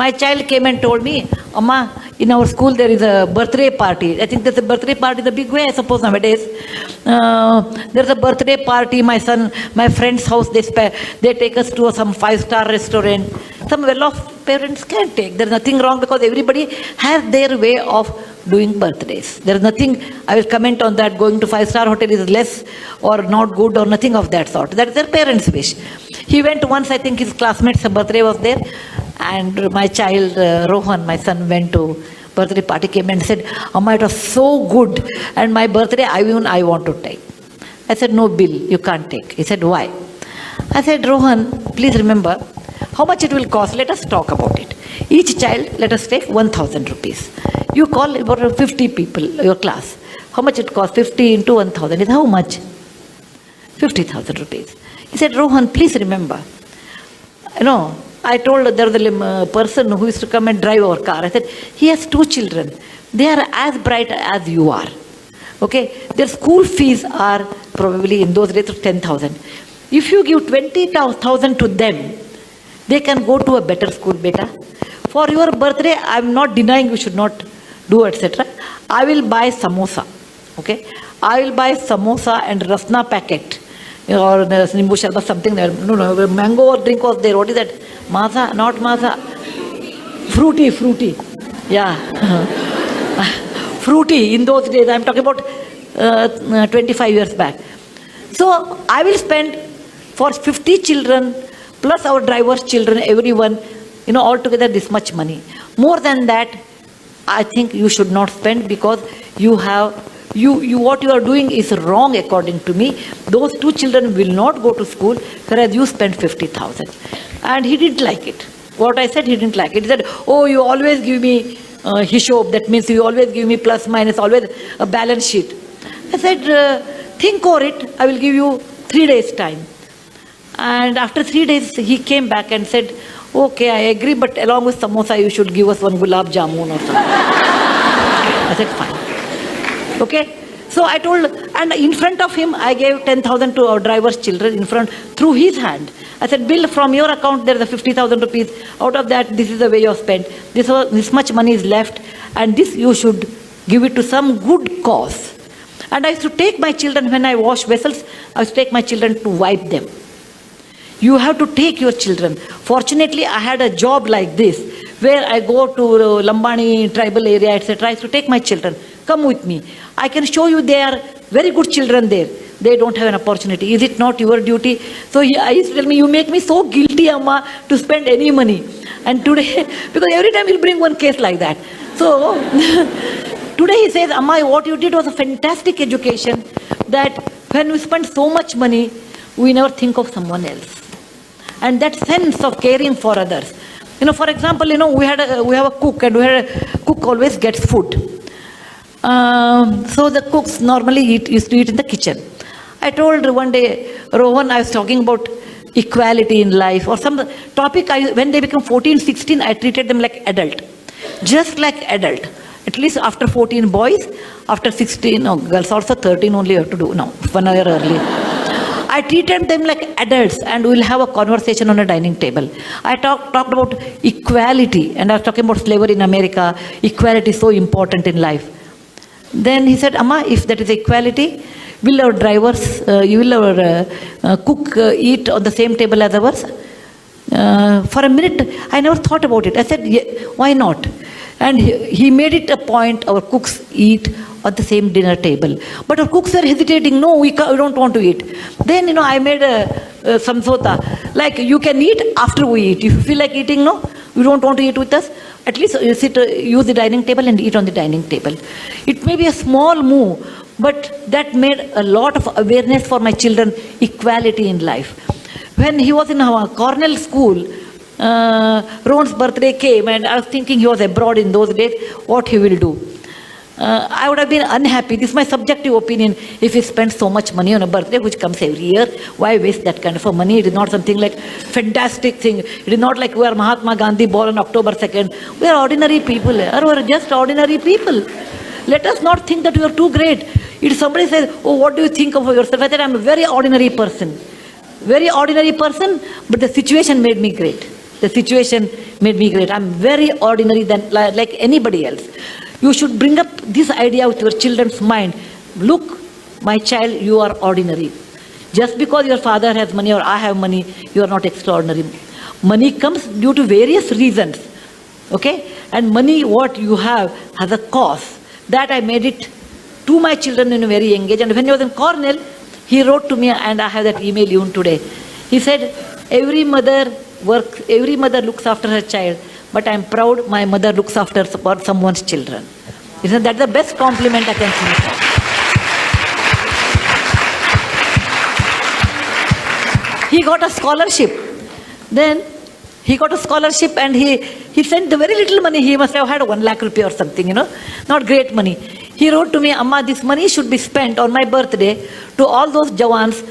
My child came and told me, Amma, in our school there is a birthday party. I think there's a birthday party in a big way, I suppose, nowadays. There's a birthday party, my friend's house, they take us to some 5-star restaurant. Some well-off parents can take. There's nothing wrong because everybody has their way of doing birthdays. There's nothing, I will comment on that, going to 5-star hotel is less or not good or nothing of that sort. That is their parents' wish. He went once, I think his classmate's birthday was there, and my child, Rohan, my son, went to birthday party, came and said, Amma, it was so good, and my birthday, I want to take. I said, no, Bill, you can't take. He said, why? I said, Rohan, please remember, how much it will cost, let us talk about it. Each child, let us take 1,000 rupees. You call about 50 people, your class. How much it costs? 50 into 1,000 is how much? 50,000 rupees. He said, Rohan, please remember, I told there was a person who used to come and drive our car. I said, he has 2 children. They are as bright as you are. Okay? Their school fees are probably in those days 10,000. If you give 20,000 to them, they can go to a better school, beta. For your birthday, I am not denying you should not do, etc. I will buy samosa. Okay? I will buy samosa and rasna packet. Or nimbu sharbat, something there. No, mango drink was there. What is that? Maza, not maza. Fruity. Yeah. Fruity in those days. I am talking about 25 years back. So I will spend for 50 children plus our driver's children, everyone, altogether this much money. More than that, I think you should not spend because what you are doing is wrong according to me. Those 2 children will not go to school, whereas you spend 50,000. And he didn't like it. What I said, he didn't like it. He said, oh, you always give me hishob. That means you always give me plus, minus, always a balance sheet. I said, think over it. I will give you 3 days time. And after 3 days, he came back and said, okay, I agree, but along with samosa, you should give us one gulab jamun or something. I said, fine. Okay? So I told, and in front of him, I gave 10,000 to our driver's children in front, through his hand. I said, Bill, from your account, there is a 50,000 rupees. Out of that, this is the way you have spent. This much money is left, and this you should give it to some good cause. And I used to take my children, when I wash vessels, I used to take my children to wipe them. You have to take your children. Fortunately, I had a job like this, where I go to Lambani tribal area, etc. I used to take my children. Come with me. I can show you they are very good children there. They don't have an opportunity. Is it not your duty? So I used to tell me, you make me so guilty, Amma, to spend any money. And today, because every time he'll bring one case like that. So today he says, Amma, what you did was a fantastic education, that when we spend so much money, we never think of someone else. And that sense of caring for others. For example, we have a cook, and cook always gets food. So the cooks normally used to eat in the kitchen. I told one day, Rohan, I was talking about equality in life or some topic. When they become 14, 16, I treated them like adult. Just like adult. At least after 14 boys, after 16, girls also 13 only have to do. No, 1 year early. I treated them like adults, and we'll have a conversation on a dining table. I talked about equality, and I was talking about slavery in America. Equality is so important in life. Then he said, Amma, if that is equality, will our drivers, will our cook eat on the same table as ours? For a minute, I never thought about it. I said, yeah, why not? And he made it a point, our cooks eat at the same dinner table. But our cooks are hesitating, no, we don't want to eat. Then, I made a samsota, like you can eat after we eat. If you feel like eating, no, you don't want to eat with us, at least use the dining table and eat on the dining table. It may be a small move, but that made a lot of awareness for my children, equality in life. When he was in our Cornell school, Ron's birthday came, and I was thinking he was abroad in those days, what he will do. I would have been unhappy, this is my subjective opinion, if he spends so much money on a birthday which comes every year. Why waste that kind of money? It is not something like fantastic thing. It is not like we are Mahatma Gandhi born on October 2nd. We are ordinary people. We are just ordinary people. Let us not think that we are too great. If somebody says, oh, what do you think of yourself? I said, I am a very ordinary person. Very ordinary person, but the situation made me great. the situation made me great. I'm very ordinary than like anybody else. You should bring up this idea with your children's mind. Look, my child, you are ordinary. Just because your father has money or I have money, you are not extraordinary. Money comes due to various reasons. Okay? And money, what you have, has a cost. That I made it to my children in a very young age. And when he was in Cornell, he wrote to me, and I have that email even today. He said, every mother looks after her child, but I'm proud my mother looks after someone's children. Isn't that the best compliment I can think of? He got a scholarship. Then he got a scholarship, and he sent the very little money. He must have had 1 lakh rupee or something, not great money. He wrote to me, Amma, this money should be spent on my birthday to all those Jawans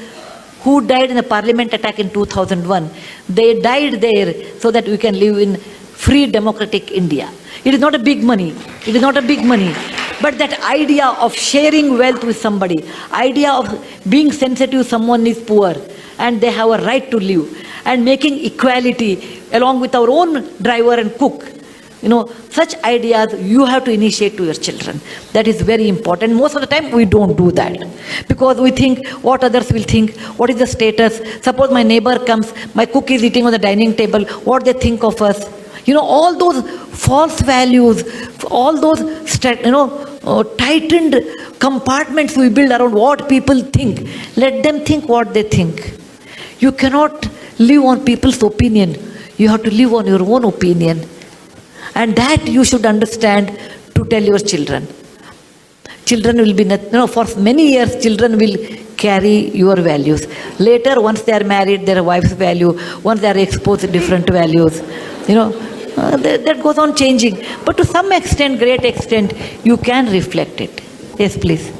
who died in the parliament attack in 2001. They died there so that we can live in free democratic India. It is not a big money. It is not a big money. But that idea of sharing wealth with somebody, idea of being sensitive someone is poor and they have a right to live, and making equality along with our own driver and cook, such ideas you have to initiate to your children. That is very important. Most of the time we don't do that because we think what others will think, what is the status. Suppose my neighbor comes, my cook is eating on the dining table, what they think of us. All those false values, all those tightened compartments we build around what people think. Let them think what they think. You cannot live on people's opinion. You have to live on your own opinion. And that you should understand to tell your children. Children will be, for many years, children will carry your values. Later, once they are married, their wife's value, once they are exposed to different values, that goes on changing. But to some extent, great extent, you can reflect it. Yes, please.